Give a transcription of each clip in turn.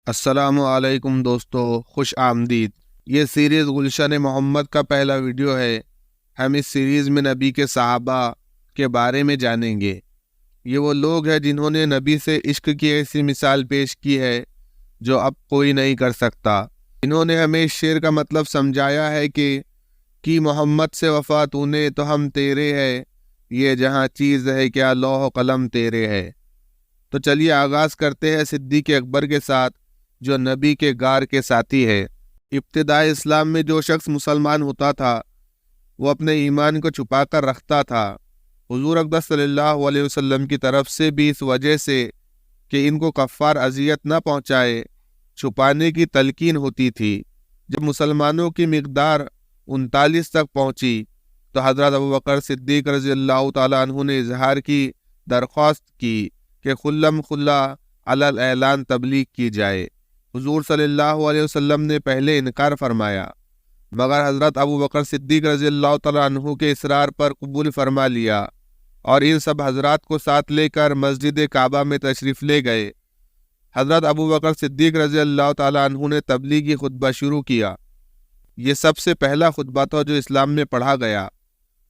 السلام علیکم دوستو، خوش آمدید۔ یہ سیریز گلشن محمد کا پہلا ویڈیو ہے۔ ہم اس سیریز میں نبی کے صحابہ کے بارے میں جانیں گے۔ یہ وہ لوگ ہیں جنہوں نے نبی سے عشق کی ایسی مثال پیش کی ہے جو اب کوئی نہیں کر سکتا۔ انہوں نے ہمیں اس شعر کا مطلب سمجھایا ہے کہ کی محمد سے وفا تو نے تو ہم تیرے ہے، یہ جہاں چیز ہے کیا لوح و قلم تیرے ہے۔ تو چلیے آغاز کرتے ہیں صدیق اکبر کے ساتھ، جو نبی کے غار کے ساتھی ہے۔ ابتدائی اسلام میں جو شخص مسلمان ہوتا تھا وہ اپنے ایمان کو چھپا کر رکھتا تھا۔ حضور اقدس صلی اللہ علیہ وسلم کی طرف سے بھی اس وجہ سے کہ ان کو کفار اذیت نہ پہنچائے چھپانے کی تلقین ہوتی تھی۔ جب مسلمانوں کی مقدار 39 تک پہنچی تو حضرت ابوبکر صدیق رضی اللہ تعالیٰ عنہ نے اظہار کی درخواست کی کہ خلم خلا علی الاعلان تبلیغ کی جائے۔ حضور صلی اللہ علیہ وسلم نے پہلے انکار فرمایا، مگر حضرت ابوبکر صدیق رضی اللہ تعالیٰ عنہ کے اصرار پر قبول فرما لیا اور ان سب حضرات کو ساتھ لے کر مسجد کعبہ میں تشریف لے گئے۔ حضرت ابوبکر صدیق رضی اللہ تعالیٰ عنہ نے تبلیغی خطبہ شروع کیا۔ یہ سب سے پہلا خطبہ تھا جو اسلام میں پڑھا گیا،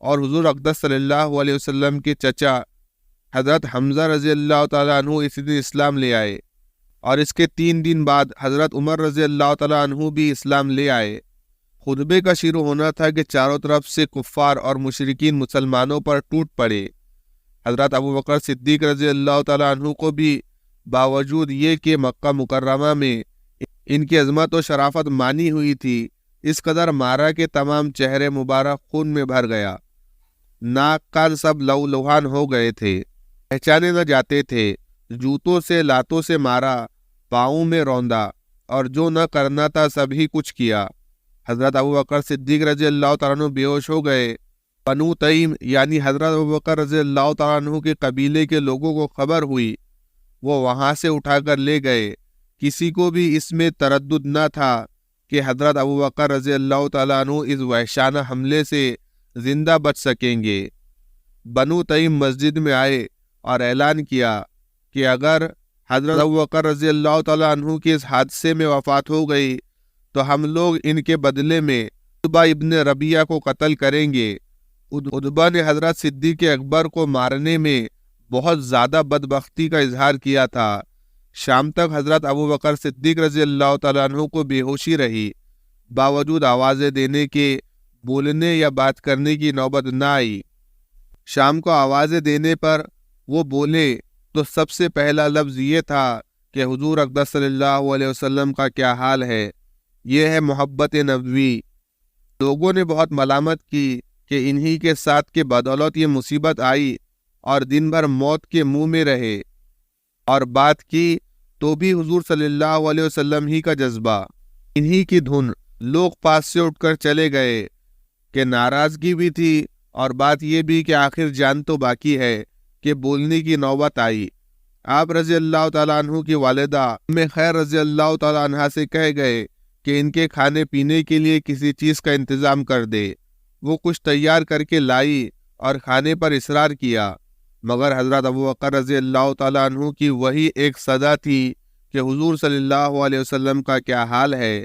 اور حضور اقدس صلی اللہ علیہ وسلم کے چچا حضرت حمزہ رضی اللہ تعالیٰ عنہ اسی دن اسلام لے آئے، اور اس کے 3 دن بعد حضرت عمر رضی اللہ تعالیٰ عنہ بھی اسلام لے آئے۔ خطبے کا شروع ہونا تھا کہ چاروں طرف سے کفار اور مشرکین مسلمانوں پر ٹوٹ پڑے۔ حضرت ابوبکر صدیق رضی اللہ تعالیٰ عنہ کو بھی باوجود یہ کہ مکہ مکرمہ میں ان کی عظمت و شرافت مانی ہوئی تھی، اس قدر مارا کہ تمام چہرے مبارک خون میں بھر گیا، ناک کان سب لہولہان ہو گئے تھے، پہچانے نہ جاتے تھے۔ جوتوں سے لاتوں سے مارا، پاؤں میں روندا، اور جو نہ کرنا تھا سب ہی کچھ کیا۔ حضرت ابوبکر صدیق رضی اللہ تعالیٰ عنہ بے ہوش ہو گئے۔ بنو تیم یعنی حضرت ابوبکر رضی اللہ تعالیٰ عنہ کے قبیلے کے لوگوں کو خبر ہوئی، وہ وہاں سے اٹھا کر لے گئے۔ کسی کو بھی اس میں تردد نہ تھا کہ حضرت ابوبکر رضی اللہ تعالیٰ عنہ اس وحشانہ حملے سے زندہ بچ سکیں گے۔ بنو تیم مسجد میں آئے اور اعلان کیا کہ اگر حضرت ابوبکر رضی اللہ تعالیٰ عنہ کی اس حادثے میں وفات ہو گئی تو ہم لوگ ان کے بدلے میں عتبہ ابن ربیعہ کو قتل کریں گے۔ عتبہ نے حضرت صدیق اکبر کو مارنے میں بہت زیادہ بدبختی کا اظہار کیا تھا۔ شام تک حضرت ابوبکر صدیق رضی اللہ تعالیٰ عنہ کو بے ہوشی رہی، باوجود آوازیں دینے کے بولنے یا بات کرنے کی نوبت نہ آئی۔ شام کو آوازیں دینے پر وہ بولے تو سب سے پہلا لفظ یہ تھا کہ حضور اقدس صلی اللہ علیہ وسلم کا کیا حال ہے۔ یہ ہے محبت نبوی۔ لوگوں نے بہت ملامت کی کہ انہی کے ساتھ کے بدولت یہ مصیبت آئی اور دن بھر موت کے منہ میں رہے، اور بات کی تو بھی حضور صلی اللہ علیہ وسلم ہی کا جذبہ، انہی کی دھن۔ لوگ پاس سے اٹھ کر چلے گئے کہ ناراضگی بھی تھی، اور بات یہ بھی کہ آخر جان تو باقی ہے کہ بولنے کی نوبت آئی۔ آپ رضی اللہ تعالیٰ عنہ کی والدہ ام خیر رضی اللہ تعالیٰ عنہ سے کہہ گئے کہ ان کے کھانے پینے کے لیے کسی چیز کا انتظام کر دے۔ وہ کچھ تیار کر کے لائی اور کھانے پر اصرار کیا، مگر حضرت ابوبکر رضی اللہ تعالیٰ عنہ کی وہی ایک صدا تھی کہ حضور صلی اللہ علیہ وسلم کا کیا حال ہے،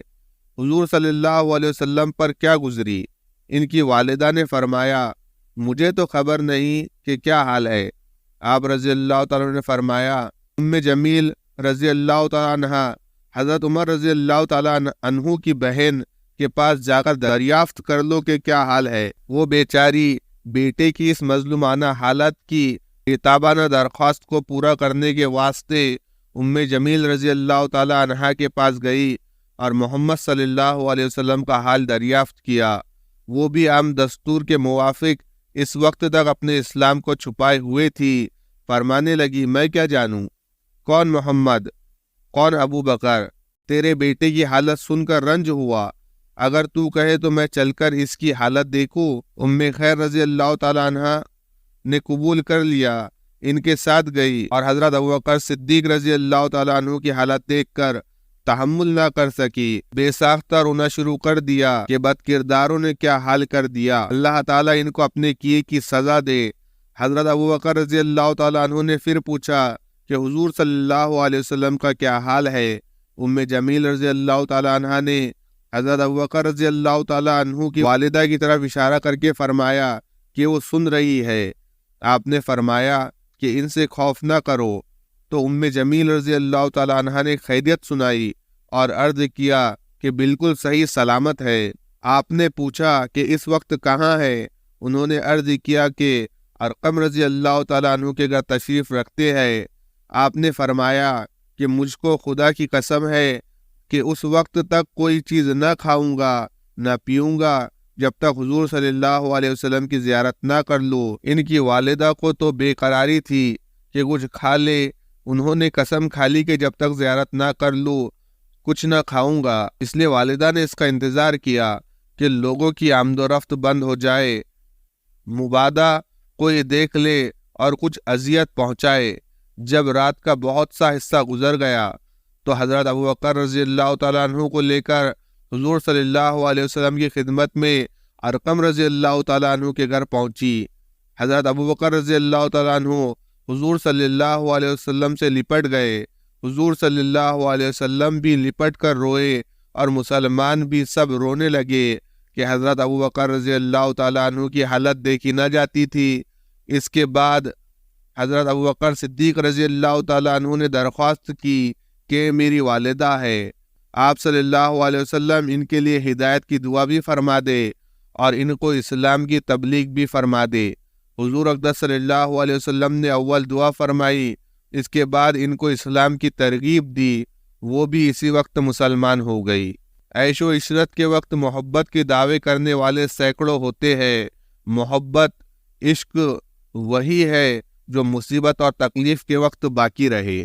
حضور صلی اللہ علیہ وسلم پر کیا گزری۔ ان کی والدہ نے فرمایا، مجھے تو خبر نہیں کہ کیا حال ہے۔ آپ رضی اللہ تعالیٰ نے فرمایا، ام جمیل رضی اللہ تعالیٰ عنہ حضرت عمر رضی اللہ تعالیٰ عنہ کی بہن کے پاس جا کر دریافت کر لو کہ کیا حال ہے۔ وہ بیچاری بیٹے کی اس مظلومانہ حالت کی بےتابانہ درخواست کو پورا کرنے کے واسطے ام جمیل رضی اللہ تعالیٰ عنہ کے پاس گئی اور محمد صلی اللہ علیہ وسلم کا حال دریافت کیا۔ وہ بھی عام دستور کے موافق اس وقت تک اپنے اسلام کو چھپائے ہوئے تھی۔ فرمانے لگی، میں کیا جانوں کون محمد، کون ابو بکر؟ تیرے بیٹے کی حالت سن کر رنج ہوا، اگر تو کہے تو میں چل کر اس کی حالت دیکھوں۔ ام خیر رضی اللہ تعالیٰ عنہ نے قبول کر لیا، ان کے ساتھ گئی، اور حضرت ابوبکر صدیق رضی اللہ تعالیٰ عنہ کی حالت دیکھ کر تحمل نہ کر سکی، بے ساختہ رونا شروع کر دیا کہ بد کرداروں نے کیا حال کر دیا، اللہ تعالیٰ ان کو اپنے کیے کی سزا دے۔ حضرت ابوبکر رضی اللہ تعالیٰ عنہ نے پھر پوچھا کہ حضور صلی اللہ علیہ وسلم کا کیا حال ہے۔ ام جمیل رضی اللہ تعالیٰ عنہ نے حضرت ابوبکر رضی اللہ تعالیٰ عنہ کی والدہ کی طرف اشارہ کر کے فرمایا کہ وہ سن رہی ہے۔ آپ نے فرمایا کہ ان سے خوف نہ کرو، تو ام جمیل رضی اللہ تعالیٰ عنہ نے خیریت سنائی اور عرض کیا کہ بالکل صحیح سلامت ہے۔ آپ نے پوچھا کہ اس وقت کہاں ہے؟ انہوں نے عرض کیا کہ ارقم رضی اللہ تعالیٰ عنہ کے گھر تشریف رکھتے ہیں۔ آپ نے فرمایا کہ مجھ کو خدا کی قسم ہے کہ اس وقت تک کوئی چیز نہ کھاؤں گا نہ پیوں گا جب تک حضور صلی اللہ علیہ وسلم کی زیارت نہ کر لوں۔ ان کی والدہ کو تو بے قراری تھی کہ کچھ کھا لے۔ انہوں نے قسم کھا لی کہ جب تک زیارت نہ کر لوں کچھ نہ کھاؤں گا۔ اس لیے والدہ نے اس کا انتظار کیا کہ لوگوں کی آمد و رفت بند ہو جائے، مبادا کوئی دیکھ لے اور کچھ اذیت پہنچائے۔ جب رات کا بہت سا حصہ گزر گیا تو حضرت ابوبکر رضی اللہ تعالیٰ عنہ کو لے کر حضور صلی اللہ علیہ وسلم کی خدمت میں ارقم رضی اللہ تعالیٰ عنہ کے گھر پہنچی۔ حضرت ابوبکر رضی اللہ تعالیٰ عنہ حضور صلی اللہ علیہ وسلم سے لپٹ گئے۔ حضور صلی اللہ علیہ وسلم بھی لپٹ کر روئے اور مسلمان بھی سب رونے لگے کہ حضرت ابوبکر رضی اللہ تعالیٰ عنہ کی حالت دیکھی نہ جاتی تھی۔ اس کے بعد حضرت ابوبکر صدیق رضی اللہ تعالیٰ عنہ نے درخواست کی کہ میری والدہ ہے، آپ صلی اللہ علیہ وسلم ان کے لیے ہدایت کی دعا بھی فرما دے اور ان کو اسلام کی تبلیغ بھی فرما دے۔ حضور اقدس صلی اللہ علیہ وسلم نے اول دعا فرمائی، اس کے بعد ان کو اسلام کی ترغیب دی، وہ بھی اسی وقت مسلمان ہو گئی۔ عیش و عشرت کے وقت محبت کے دعوے کرنے والے سینکڑوں ہوتے ہیں۔ محبت، عشق وہی ہے جو مصیبت اور تکلیف کے وقت باقی رہے۔